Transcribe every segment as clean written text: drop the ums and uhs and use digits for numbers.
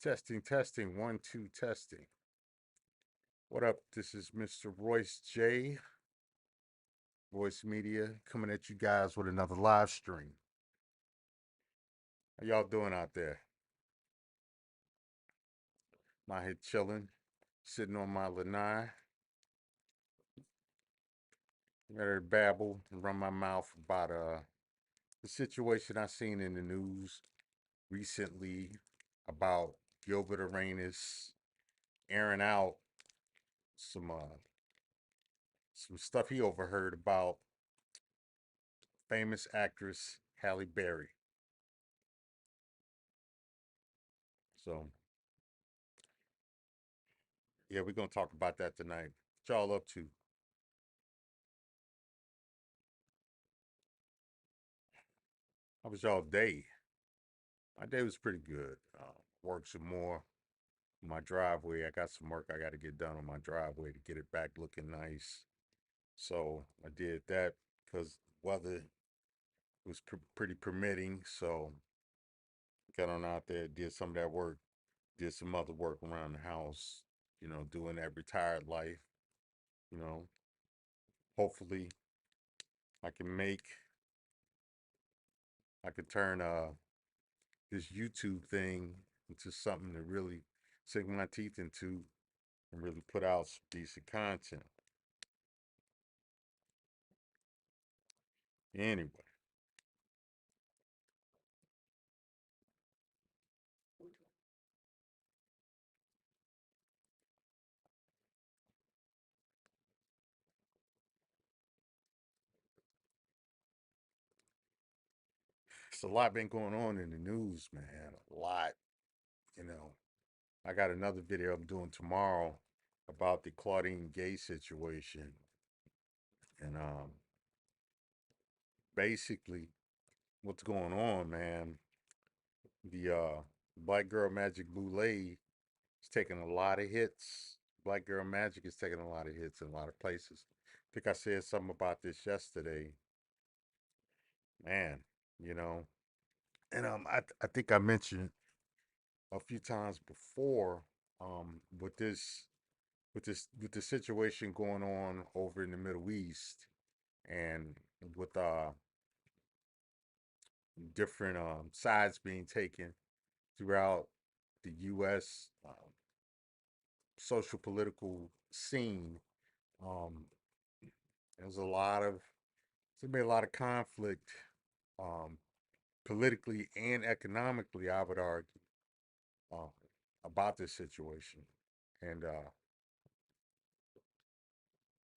Testing, testing, 1, 2, testing. What up? This is Mr. Royce J, Voice Media, coming at you guys with another live stream. How y'all doing out there? I'm out here chilling, sitting on my lanai, ready to babble and run my mouth about the situation I seen in the news recently about Gilbert Arenas airing out some stuff he overheard about famous actress Halle Berry. So yeah, we're gonna talk about that tonight. What y'all up to? How was y'all day? My day was pretty good. Worked some more on my driveway. I got some work I got to get done on my driveway to get it back looking nice. So I did that because weather was pretty permitting. So got on out there, did some of that work, did some other work around the house. Doing that retired life. You know, hopefully I can make, I can turn this YouTube thing into something to really sink my teeth into and really put out some decent content. Anyway, it's a lot been going on in the news, man. A lot, you know. I got another video I'm doing tomorrow about the Claudine Gay situation. And basically what's going on, man, the Black Girl Magic Boulay is taking a lot of hits. Black Girl Magic is taking a lot of hits in a lot of places. I think I said something about this yesterday. Man, you know. And I think I mentioned a few times before with with the situation going on over in the Middle East and with different sides being taken throughout the U.S. Social political scene. Um, there's a lot of there's been a lot of conflict um, politically and economically, I would argue, uh, about this situation, and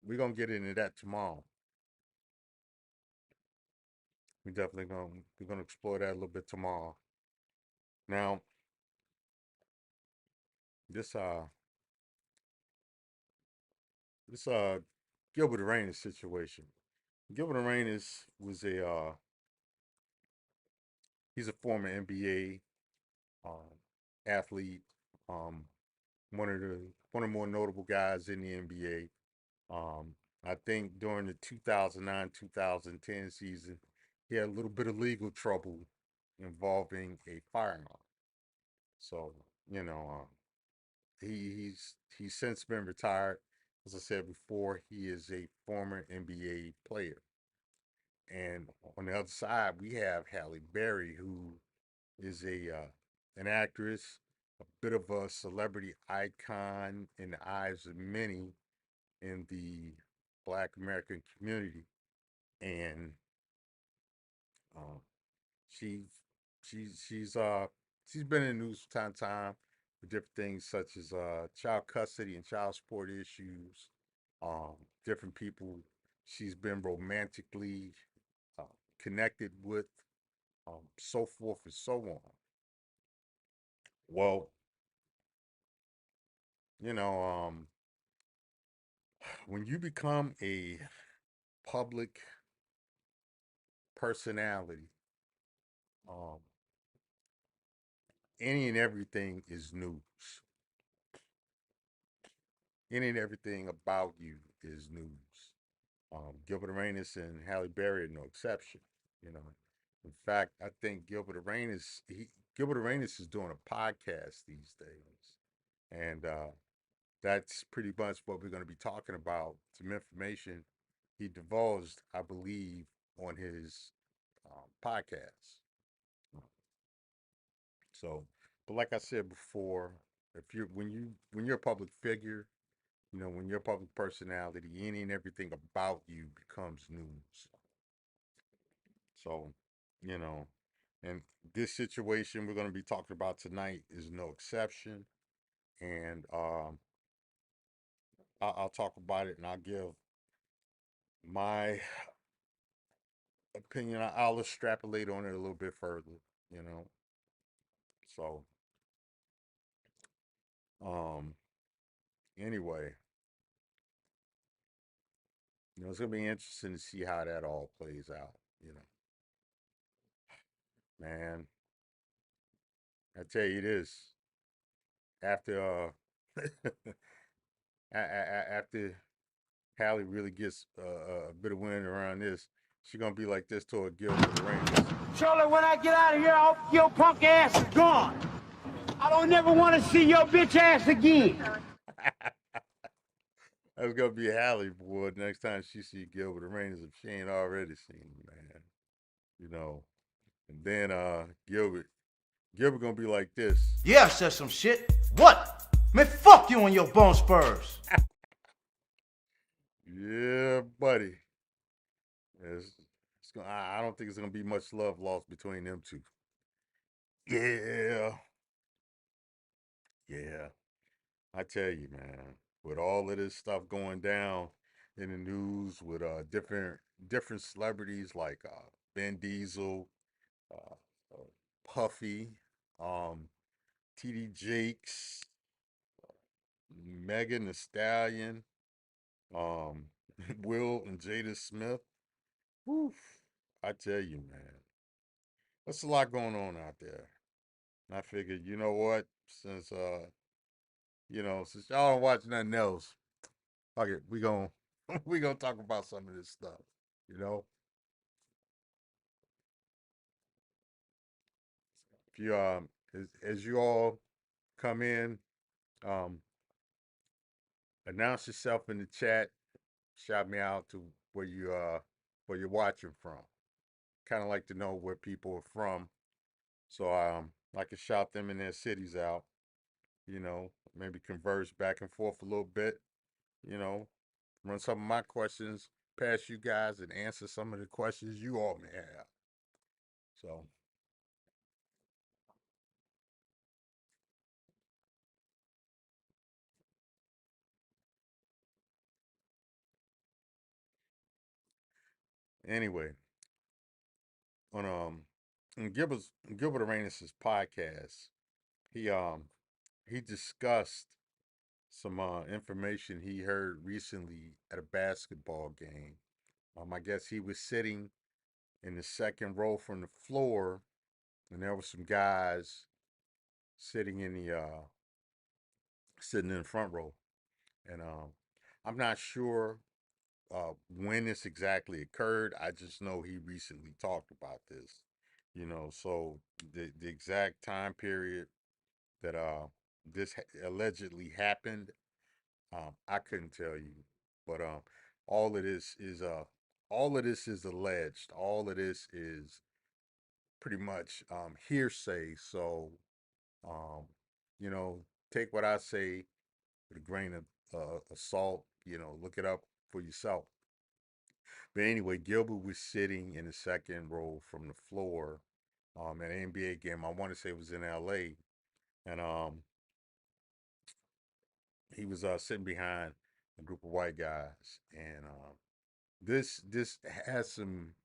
we're gonna get into that tomorrow. We definitely gonna explore that a little bit tomorrow. Now, this uh this Gilbert Arenas situation. Gilbert Arenas was a he's a former NBA athlete, um, one of the more notable guys in the NBA. I think during the 2009-2010 season, he had a little bit of legal trouble involving a firearm. So you know, he's since been retired. As I said before, he is a former NBA player. And on the other side, we have Halle Berry, who is a an actress, a bit of a celebrity icon in the eyes of many in the Black American community, and uh, she's she's been in the news from time to time for different things such as child custody and child support issues, um, different people she's been romantically uh, connected with, so forth and so on. Well, you know, when you become a public personality, um, any and everything is news. Any and everything about you is news. Gilbert Arenas and Halle Berry are no exception. You know, in fact, I think Gilbert Arenas Gilbert Arenas is doing a podcast these days, and that's pretty much what we're going to be talking about. Some information he divulged, I believe, on his podcast. So, but like I said before, if you're when you're a public figure, when you're a public personality, any and everything about you becomes news. So, you know, and this situation we're going to be talking about tonight is no exception. And I'll talk about it and I'll give my opinion. I'll extrapolate on it a little bit further, you know. So, um, anyway, it's gonna be interesting to see how that all plays out. You know, man, I tell you this: after after Hallie really gets a bit of wind around this, she's gonna be like this toward Gilbert Arenas. Charlie, when I get out of here, I hope your punk ass is gone. I don't never want to see your bitch ass again. That's gonna be Hallie, boy. Next time she see Gilbert Arenas, if she ain't already seen him, man. You know. And then Gilbert gonna be like this. Yeah, I said some shit. What? Man, fuck you and your bone spurs. Yeah, buddy. It's gonna, I don't think it's gonna be much love lost between them two. Yeah, yeah. I tell you, man. With all of this stuff going down in the news, with different celebrities like Ben Diesel, uh, uh, Puffy, um, TD Jakes, Megan Thee Stallion, um, Will and Jada Smith. Whew, I tell you, man, there's a lot going on out there. And I figured, you know what? Since y'all don't watch nothing else, fuck it, we gon' we gonna talk about some of this stuff. You know, if you as you all come in, um, announce yourself in the chat, shout me out to where you're watching from. Kind of like to know where people are from, so I can shout them in their cities out. Maybe converse back and forth a little bit. You know, run some of my questions past you guys and answer some of the questions you all may have. So anyway, on Gilbert Arenas' podcast, he um he discussed some information he heard recently at a basketball game. I guess he was sitting in the second row from the floor, and there were some guys sitting in the front row, and I'm not sure when this exactly occurred. I just know he recently talked about this. So the exact time period that this allegedly happened, I couldn't tell you. But all of this is all of this is alleged. All of this is pretty much hearsay. So um, you know, take what I say with a grain of salt. Look it up for yourself. But anyway, Gilbert was sitting in the second row from the floor at an NBA game. I want to say it was in LA. And he was sitting behind a group of white guys. And this has some,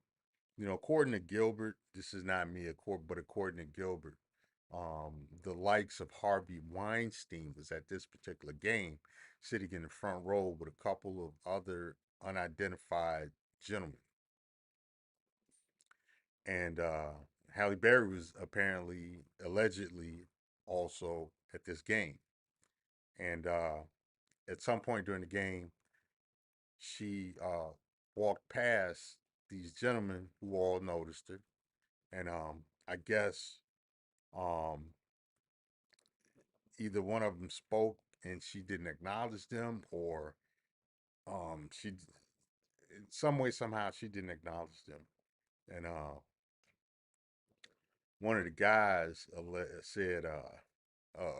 according to Gilbert, this is not me, but according to Gilbert, the likes of Harvey Weinstein was at this particular game, sitting in the front row with a couple of other unidentified gentlemen. And Halle Berry was apparently, allegedly, also at this game. And at some point during the game, she walked past these gentlemen who all noticed her. And I guess Um, Either one of them spoke and she didn't acknowledge them, or she in some way somehow she didn't acknowledge them. And one of the guys said,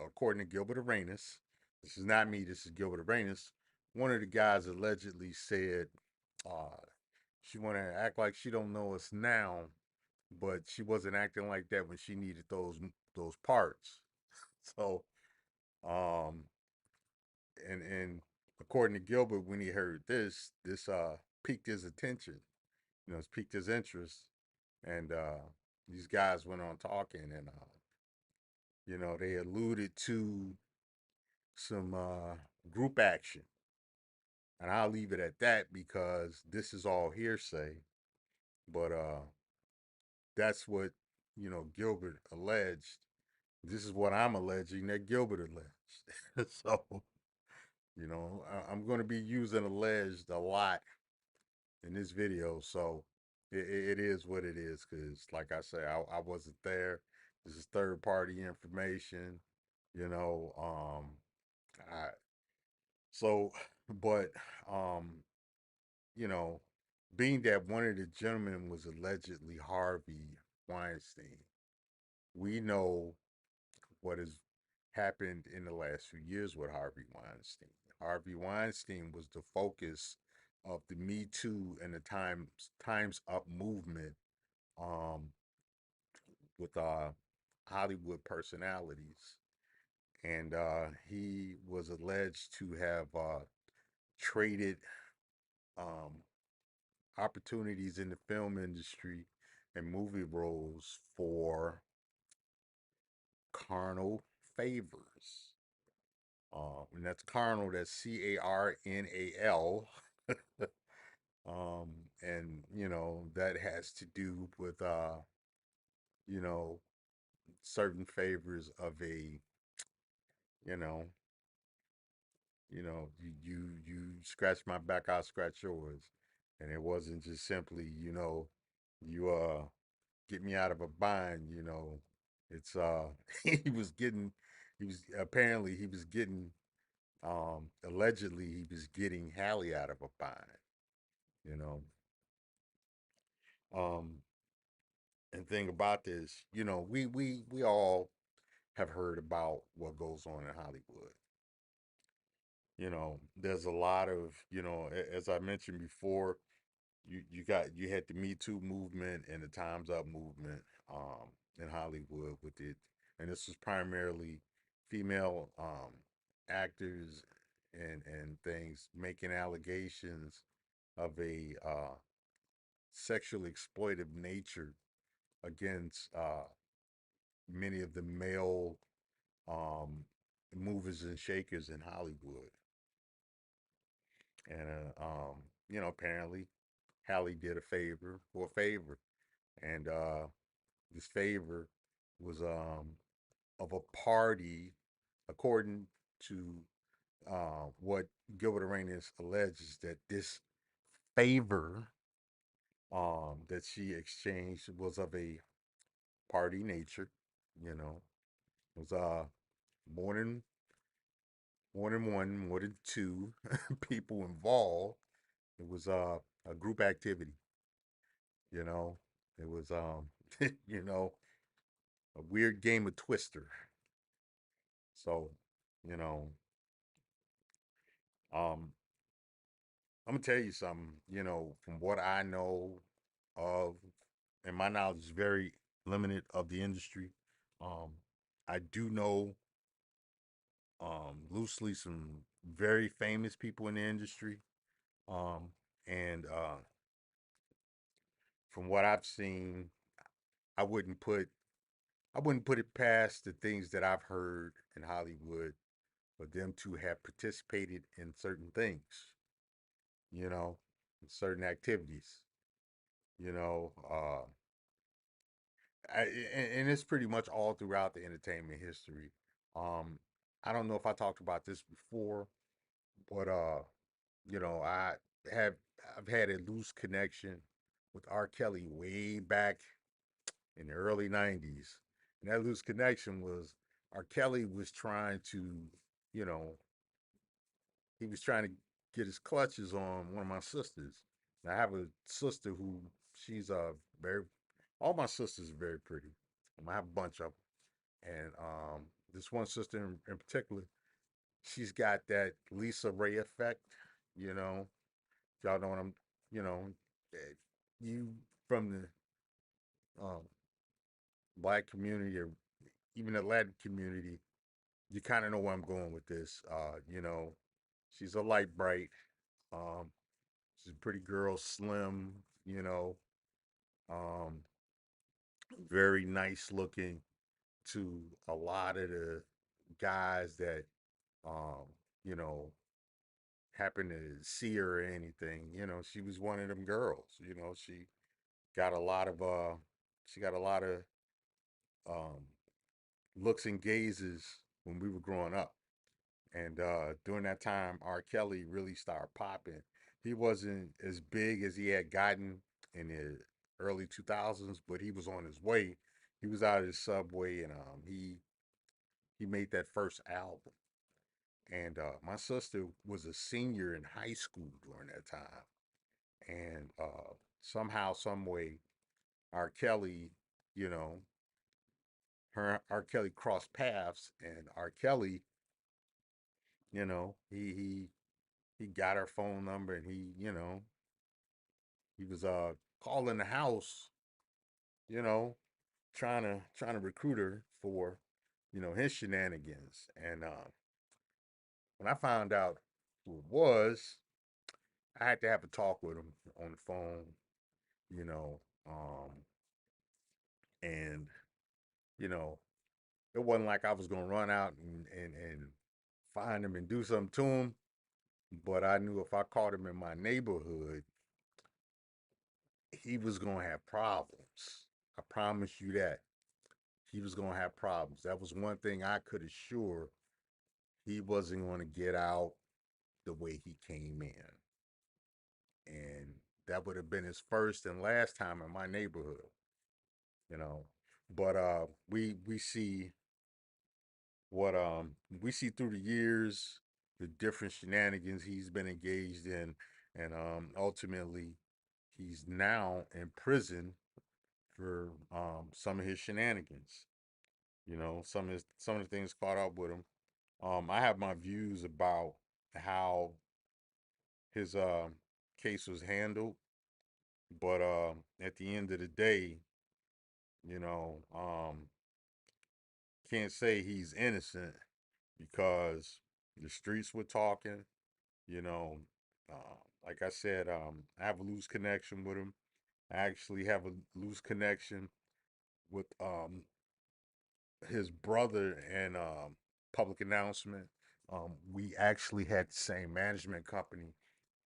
according to Gilbert Arenas, this is not me, this is Gilbert Arenas. One of the guys allegedly said, uh, she want to act like she don't know us now, but she wasn't acting like that when she needed those parts. So, um, and according to Gilbert, when he heard this piqued his attention. You know, it's piqued his interest, and these guys went on talking, and you know, they alluded to some group action, and I'll leave it at that because this is all hearsay. But that's what Gilbert alleged. This is what I'm alleging that Gilbert alleged. So I'm going to be using alleged a lot in this video. So it is what it is because, like I say, I wasn't there. This is third party information. You know, I so, but um, you know, being that one of the gentlemen was allegedly Harvey Weinstein, we know what has happened in the last few years with Harvey Weinstein. Harvey Weinstein was the focus of the Me Too and the Times Up movement, um, with Hollywood personalities, and he was alleged to have traded um, opportunities in the film industry and movie roles for carnal favors. And that's carnal, that's Carnal. And that has to do with you know, certain favors of a, you know, you scratch my back, I'll scratch yours. And it wasn't just simply, you get me out of a bind, It's he was getting he was getting allegedly he was getting Hallie out of a bind, you know. Um and thing about this, we all have heard about what goes on in Hollywood. There's a lot of, as I mentioned before, you had the Me Too movement and the Times Up movement in Hollywood with it, and this was primarily female actors and things making allegations of a sexual exploitive nature against many of the male um, movers and shakers in Hollywood, and apparently Hallie did a favor for a favor, and this favor was of a party, according to what Gilbert Arenas alleges, that this favor that she exchanged was of a party nature. It was more than one, more than two people involved. It was a group activity. You know, it was you know a weird game of Twister. So, you know, um, I'm gonna tell you something. From what I know of, and my knowledge is very limited of the industry. Um, I do know loosely some very famous people in the industry. Um, and from what I've seen, I wouldn't put I wouldn't put it past the things that I've heard in Hollywood for them to have participated in certain things, you know, certain activities, you know, uh, and it's pretty much all throughout the entertainment history. Um, I don't know if I talked about this before, but you know, have I've had a loose connection with R. Kelly way back in the early '90s, And that loose connection was R. Kelly was trying to, you know, he was trying to get his clutches on one of my sisters. And I have a sister who she's very all my sisters are very pretty. I have a bunch of them. And this one sister in particular, she's got that Lisa Ray effect, you know. Y'all know what I'm, you know, eh, you from the um, black community or even the Latin community, you kind of know where I'm going with this. You know, she's a light bright. Um, she's a pretty girl, slim. You know, um, very nice looking to a lot of the guys that um, you know happen to see her or anything. You know, she was one of them girls. You know, got a lot of she got a lot of um looks and gazes when we were growing up. And during that time, R. Kelly really started popping. He wasn't as big as he had gotten in the early 2000s, but he was on his way. He was out of the subway, and he made that first album. And my sister was a senior in high school during that time, and somehow, some way, R. Kelly, you know, her R. Kelly crossed paths, and R. Kelly, you know, he got her phone number, and he was calling the house, you know, trying to recruit her for, his shenanigans. And when I found out who it was, I had to have a talk with him on the phone, you know, and you know, it wasn't like I was gonna run out and find him and do something to him. But I knew if I caught him in my neighborhood, he was gonna have problems. I promise you that. He was gonna have problems. That was one thing I could assure. He wasn't gonna get out the way he came in. And that would have been his first and last time in my neighborhood, you know. But we see what we see through the years, the different shenanigans he's been engaged in, and ultimately he's now in prison for some of his shenanigans. You know, some of the things caught up with him. I have my views about how his case was handled, but at the end of the day, you know, can't say he's innocent because the streets were talking. You know, like I said, I have a loose connection with him. I actually have a loose connection with his brother and public announcement. We actually had the same management company,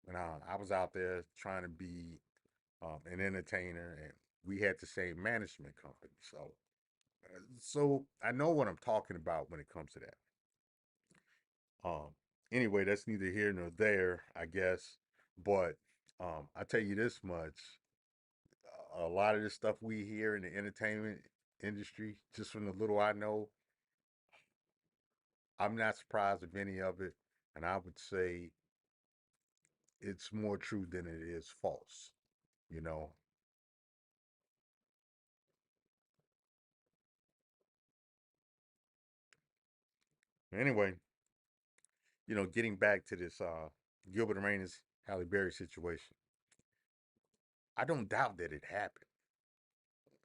and I was out there trying to be an entertainer, and we had the same management company. So I know what I'm talking about when it comes to that. Um, anyway, that's neither here nor there, I guess. But I tell you this much: a lot of the stuff we hear in the entertainment industry, just from the little I know, I'm not surprised of any of it, and I would say it's more true than it is false. You know. Anyway, getting back to this Gilbert Arenas Halle Berry situation, I don't doubt that it happened.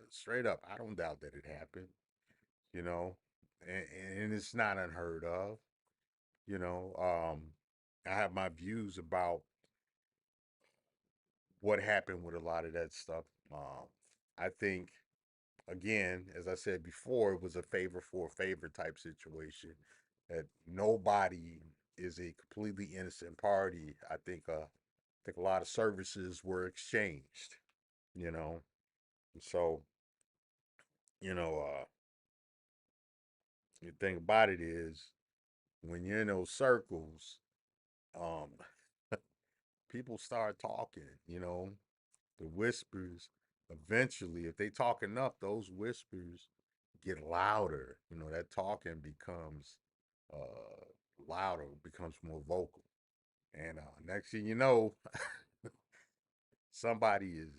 Straight up, I don't doubt that it happened. You know, and it's not unheard of. You know, I have my views about what happened with a lot of that stuff. I think, again, as I said before, it was a favor for a favor type situation. That nobody is a completely innocent party. I think a lot of services were exchanged. You know, so the thing about it is when you're in those circles, um, people start talking. The whispers. Eventually, if they talk enough, those whispers get louder. You know, that talking becomes uh, louder, becomes more vocal. And next thing you know, somebody is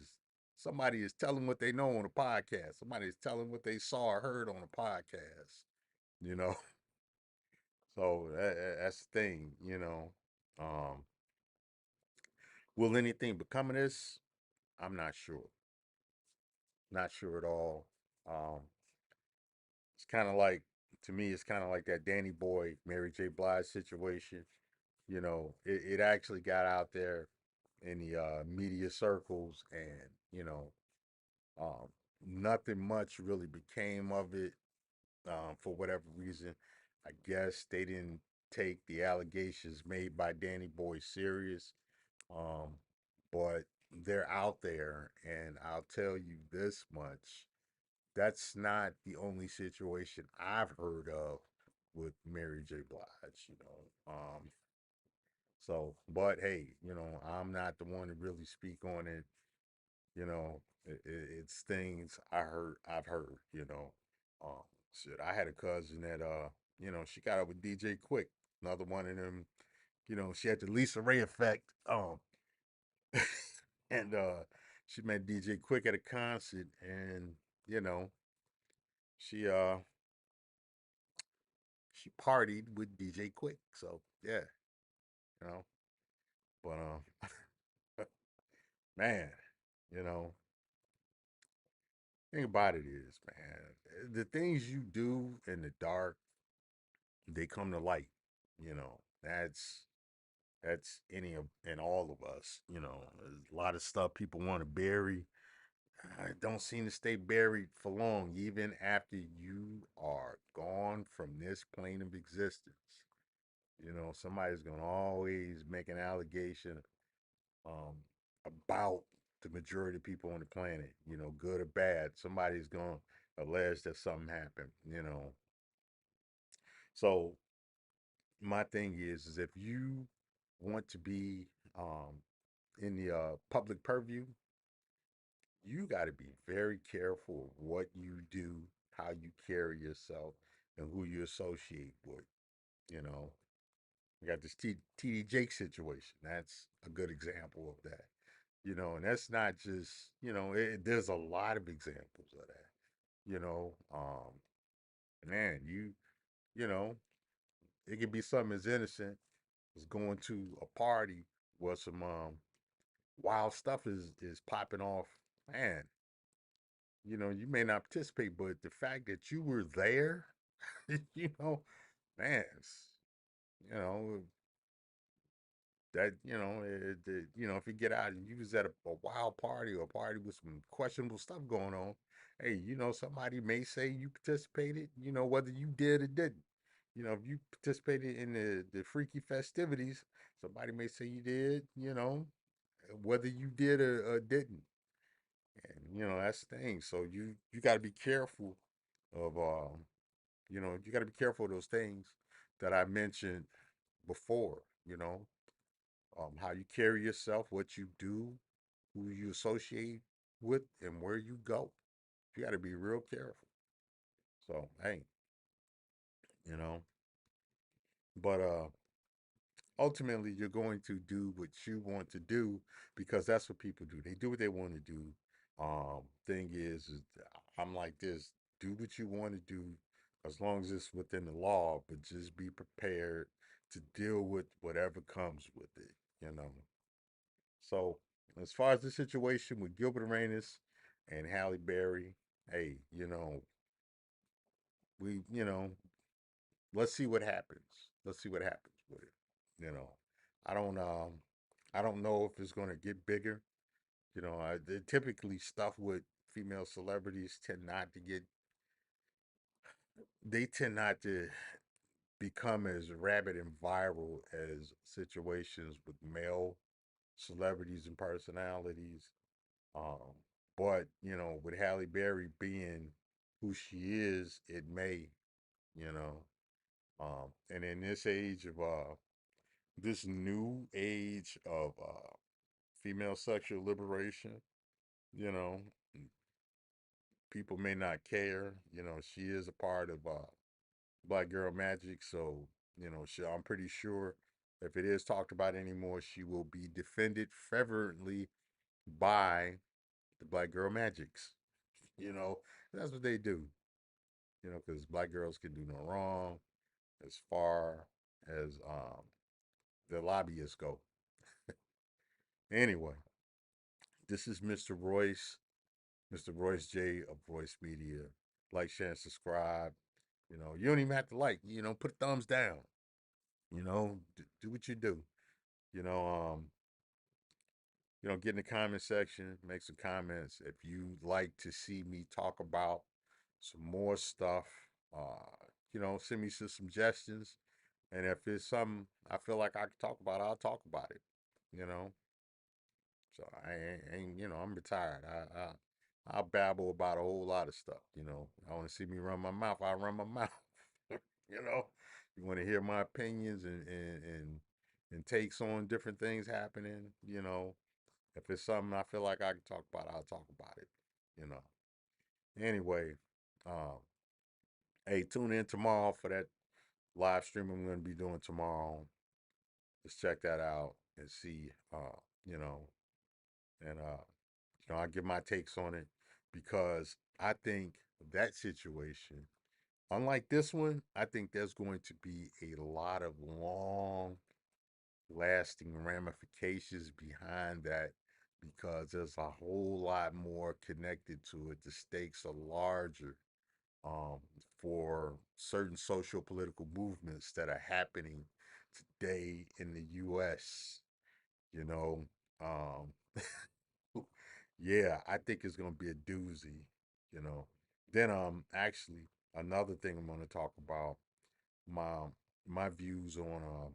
somebody is telling what they know on a podcast. Somebody is telling what they saw or heard on a podcast. You know, so that's the thing. Um, will anything become of this? I'm not sure. Not sure at all. Um, it's kind of like to me, it's kind of like that Danny Boy, Mary J. Blige situation. It actually got out there in the media circles, and um, nothing much really became of it for whatever reason. I guess they didn't take the allegations made by Danny Boy serious, um, but they're out there, and I'll tell you this much: that's not the only situation I've heard of with Mary J. Blige. So, but hey, I'm not the one to really speak on it. It's things I've heard. Um, shit, I had a cousin that she got up with DJ Quick, another one of them. She had the Lisa Ray effect. And she met DJ Quick at a concert, and you know, she uh she partied with DJ Quick. So yeah, you know, but man, you know, thing about it is, man, the things you do in the dark, they come to light. That's any of and all of us. There's a lot of stuff people want to bury. Don't seem to stay buried for long, even after you are gone from this plane of existence. Somebody's gonna always make an allegation um, about the majority of people on the planet, good or bad. Somebody's going to allege that something happened. So my thing is if you want to be in the public purview, you got to be very careful of what you do, how you carry yourself, and who you associate with. You know, you got this TD Jake situation. That's a good example of that. And that's not just there's a lot of examples of that. Man, you know it could be something as innocent as going to a party where some wild stuff is popping off. Man, you may not participate, but the fact that you were there, you know, man, you know that if you get out and you was at a wild party or a party with some questionable stuff going on, hey, somebody may say you participated, whether you did or didn't. If you participated in the freaky festivities, somebody may say you did, whether you did or didn't. And that's the thing. So you got to be careful of you got to be careful of those things that I mentioned before. How you carry yourself, what you do, who you associate with, and where you go. You got to be real careful. So, hey, you know, but ultimately, you're going to do what you want to do because that's what people do. They do what they want to do. Thing is I'm like this: do what you want to do, as long as it's within the law. But just be prepared to deal with whatever comes with it. You know. So, as far as the situation with Gilbert Arenas and Halle Berry, hey, we, let's see what happens. Let's see what happens with it. You know, I don't, um, I don't know if it's going to get bigger. Typically stuff with female celebrities they tend not to become as rabid and viral as situations with male celebrities and personalities. Um, but with Halle Berry being who she is, it may, you know. And in this new age of female sexual liberation, you know, people may not care. She is a part of Black Girl Magic, so I'm pretty sure if it is talked about anymore, she will be defended fervently by the Black Girl Magics. You know, that's what they do. Because black girls can do no wrong as far as the lobbyists go. Anyway, this is Mr. Royce J of Royce Media. Like, share, and subscribe. You don't even have to like. Put a thumbs down. Do what you do. You know, um, get in the comment section, make some comments. If you'd like to see me talk about some more stuff, send me some suggestions. And if it's something I feel like I can talk about, I'll talk about it. You know, so I ain't I'm retired. I'll babble about a whole lot of stuff. I want to see me run my mouth. I run my mouth. you know, you want to hear my opinions and takes on different things happening. If it's something I feel like I can talk about, I'll talk about it. You know. Anyway, um, hey, tune in tomorrow for that live stream I'm going to be doing tomorrow. Let's check that out and see, you know, and I give my takes on it because I think that situation, unlike this one, I think there's going to be a lot of long lasting ramifications behind that because there's a whole lot more connected to it. The stakes are larger um, for certain social political movements that are happening today in the U.S. You know, um, yeah, I think it's gonna be a doozy. You know, then actually another thing I'm gonna talk about my my views on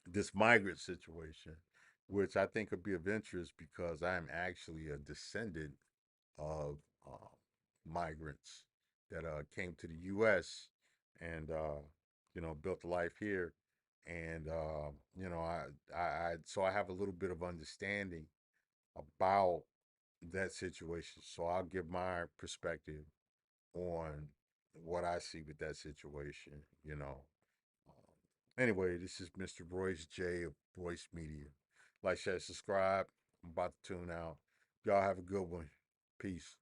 this migrant situation, which I think could be of interest because I'm actually a descendant of migrants that came to the U.S. and built a life here, and so I have a little bit of understanding about that situation. So I'll give my perspective on what I see with that situation. Anyway, this is Mr. Royce J of Royce Media. Like, share, subscribe. I'm about to tune out. Y'all have a good one. Peace.